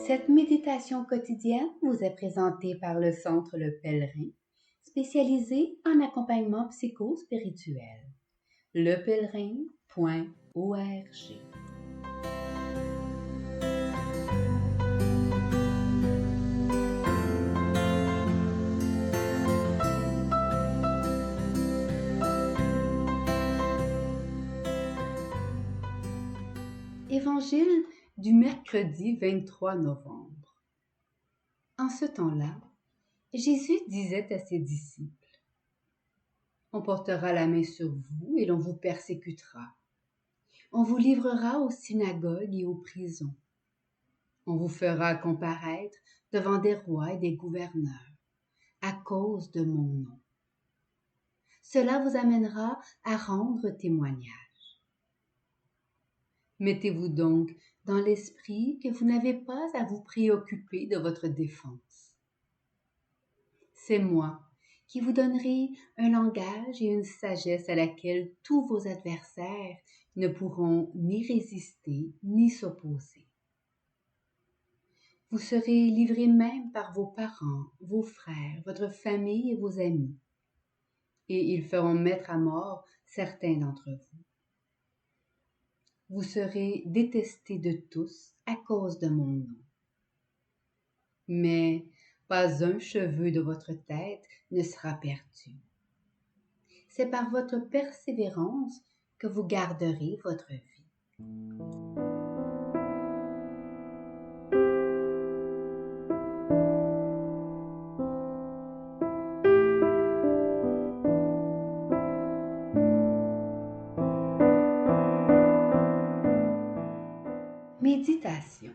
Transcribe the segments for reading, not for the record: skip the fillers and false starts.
Cette méditation quotidienne vous est présentée par le Centre Le Pèlerin, spécialisé en accompagnement psycho-spirituel. lepèlerin.org. Évangile du mercredi 23 novembre. En ce temps-là, Jésus disait à ses disciples: on portera la main sur vous et l'on vous persécutera. On vous livrera aux synagogues et aux prisons. On vous fera comparaître devant des rois et des gouverneurs à cause de mon nom. Cela vous amènera à rendre témoignage. Mettez-vous donc dans l'esprit que vous n'avez pas à vous préoccuper de votre défense. C'est moi qui vous donnerai un langage et une sagesse à laquelle tous vos adversaires ne pourront ni résister ni s'opposer. Vous serez livrés même par vos parents, vos frères, votre famille et vos amis, et ils feront mettre à mort certains d'entre vous. Vous serez détestés de tous à cause de mon nom. Mais pas un cheveu de votre tête ne sera perdu. C'est par votre persévérance que vous garderez votre vie. Méditation.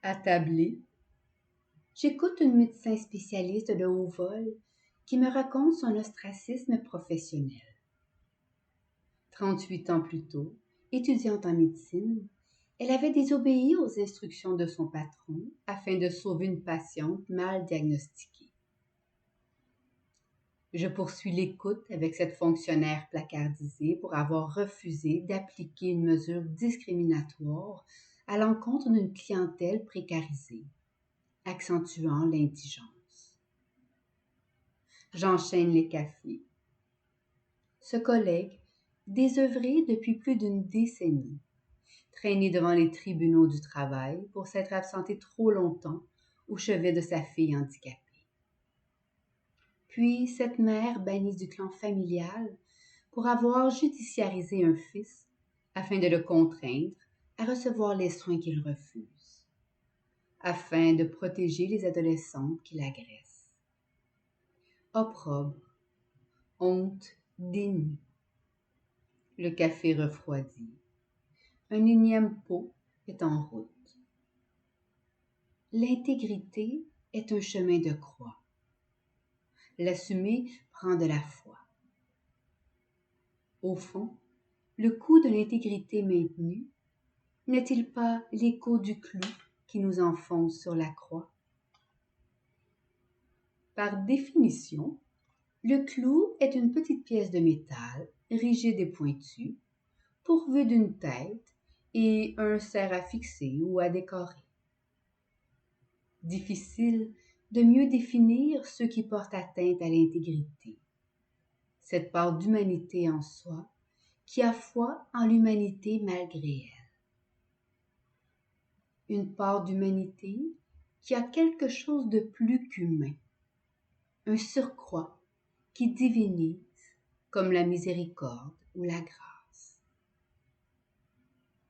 Attablé, j'écoute une médecin spécialiste de haut vol qui me raconte son ostracisme professionnel. 38 ans plus tôt, étudiante en médecine, elle avait désobéi aux instructions de son patron afin de sauver une patiente mal diagnostiquée. Je poursuis l'écoute avec cette fonctionnaire placardisée pour avoir refusé d'appliquer une mesure discriminatoire à l'encontre d'une clientèle précarisée, accentuant l'indigence. J'enchaîne les cafés. Ce collègue, désœuvré depuis plus d'une décennie, traîné devant les tribunaux du travail pour s'être absenté trop longtemps au chevet de sa fille handicapée. Puis cette mère bannie du clan familial pour avoir judiciarisé un fils afin de le contraindre à recevoir les soins qu'il refuse, afin de protéger les adolescentes qui l'agressent. Opprobre, honte, déni. Le café refroidit. Un énième pot est en route. L'intégrité est un chemin de croix. L'assumer prend de la foi. Au fond, le coût de l'intégrité maintenue n'est-il pas l'écho du clou qui nous enfonce sur la croix? Par définition, le clou est une petite pièce de métal, rigide et pointue, pourvue d'une tête et un cerf à fixer ou à décorer. Difficile de mieux définir ceux qui portent atteinte à l'intégrité, cette part d'humanité en soi qui a foi en l'humanité malgré elle. Une part d'humanité qui a quelque chose de plus qu'humain, un surcroît qui divinise comme la miséricorde ou la grâce.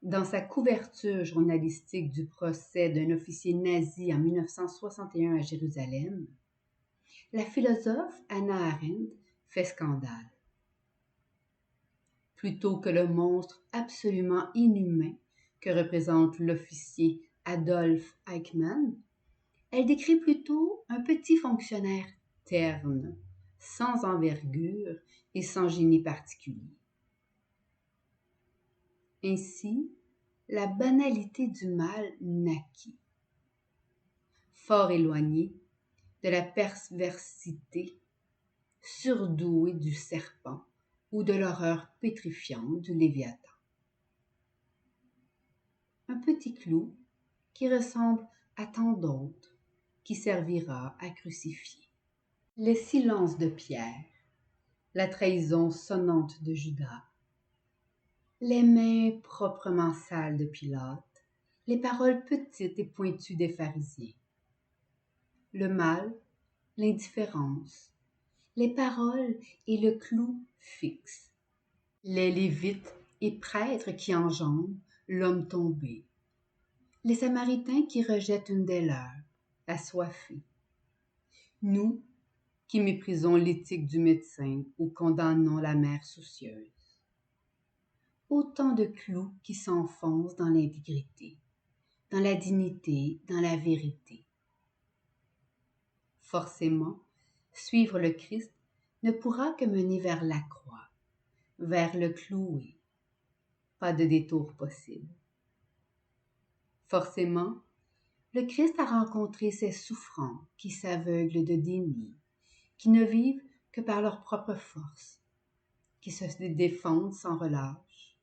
Dans sa couverture journalistique du procès d'un officier nazi en 1961 à Jérusalem, la philosophe Hannah Arendt fait scandale. Plutôt que le monstre absolument inhumain que représente l'officier Adolf Eichmann, elle décrit plutôt un petit fonctionnaire terne, sans envergure et sans génie particulier. Ainsi, la banalité du mal naquit. Fort éloigné de la perversité, surdoué du serpent ou de l'horreur pétrifiante du Léviathan. Un petit clou qui ressemble à tant d'autres, qui servira à crucifier. Les silences de Pierre, la trahison sonnante de Judas, les mains proprement sales de Pilate, les paroles petites et pointues des pharisiens. Le mal, l'indifférence, les paroles et le clou fixe. Les Lévites et prêtres qui enjambent l'homme tombé. Les Samaritains qui rejettent une des leurs, assoiffés. Nous qui méprisons l'éthique du médecin ou condamnons la mère soucieuse. Autant de clous qui s'enfoncent dans l'intégrité, dans la dignité, dans la vérité. Forcément, suivre le Christ ne pourra que mener vers la croix, vers le cloué. Pas de détour possible. Forcément, le Christ a rencontré ces souffrants qui s'aveuglent de déni, qui ne vivent que par leur propre force, qui se défendent sans relâche,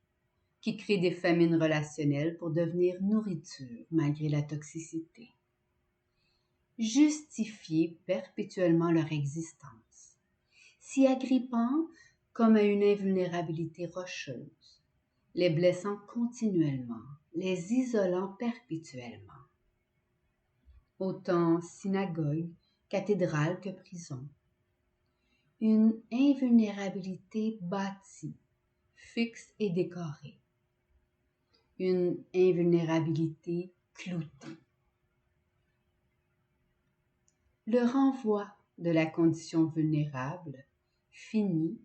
qui créent des famines relationnelles pour devenir nourriture malgré la toxicité. Justifier perpétuellement leur existence, s'y agrippant comme à une invulnérabilité rocheuse, les blessant continuellement, les isolant perpétuellement. Autant synagogue, cathédrale que prison. Une invulnérabilité bâtie, fixe et décorée. Une invulnérabilité cloutée. Le renvoi de la condition vulnérable, finie,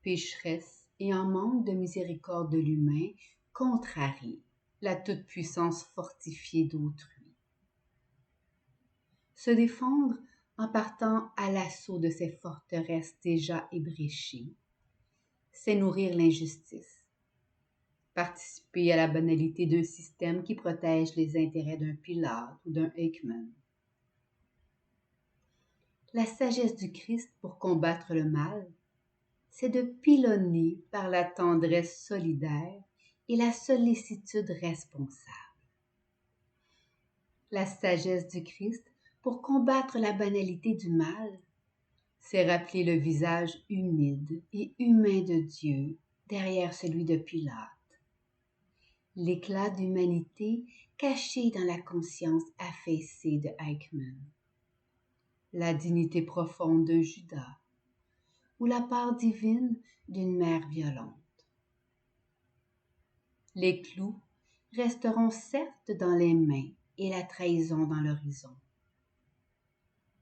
pécheresse et en manque de miséricorde de l'humain, contrarie la toute-puissance fortifiée d'autrui. Se défendre en partant à l'assaut de ces forteresses déjà ébréchées, c'est nourrir l'injustice, participer à la banalité d'un système qui protège les intérêts d'un Pilate ou d'un Eichmann. La sagesse du Christ pour combattre le mal, c'est de pilonner par la tendresse solidaire et la sollicitude responsable. La sagesse du Christ pour combattre la banalité du mal, c'est rappeler le visage humide et humain de Dieu derrière celui de Pilate. L'éclat d'humanité caché dans la conscience affaissée de Eichmann. La dignité profonde de Judas ou la part divine d'une mère violente. Les clous resteront certes dans les mains et la trahison dans l'horizon.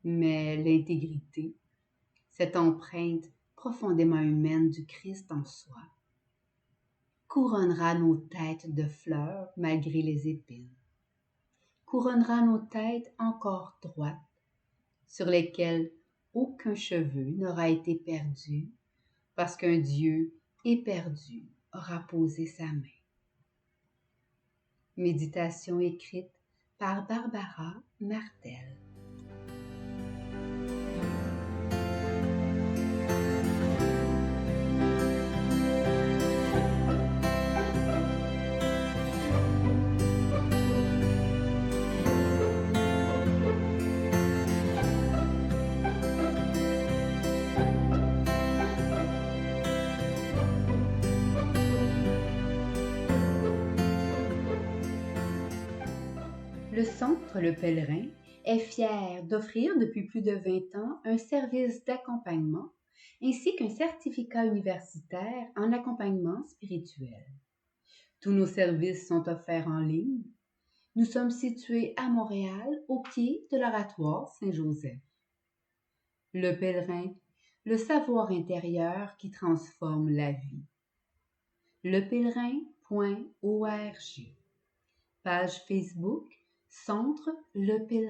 Mais l'intégrité, cette empreinte profondément humaine du Christ en soi, couronnera nos têtes de fleurs malgré les épines, couronnera nos têtes encore droites, sur lesquelles aucun cheveu n'aura été perdu, parce qu'un Dieu éperdu aura posé sa main. Méditation écrite par Barbara Martel. Le Centre Le Pèlerin est fier d'offrir depuis plus de 20 ans un service d'accompagnement ainsi qu'un certificat universitaire en accompagnement spirituel. Tous nos services sont offerts en ligne. Nous sommes situés à Montréal, au pied de l'Oratoire Saint-Joseph. Le Pèlerin, le savoir intérieur qui transforme la vie. lepèlerin.org. Page Facebook, Centre Le Pèlerin.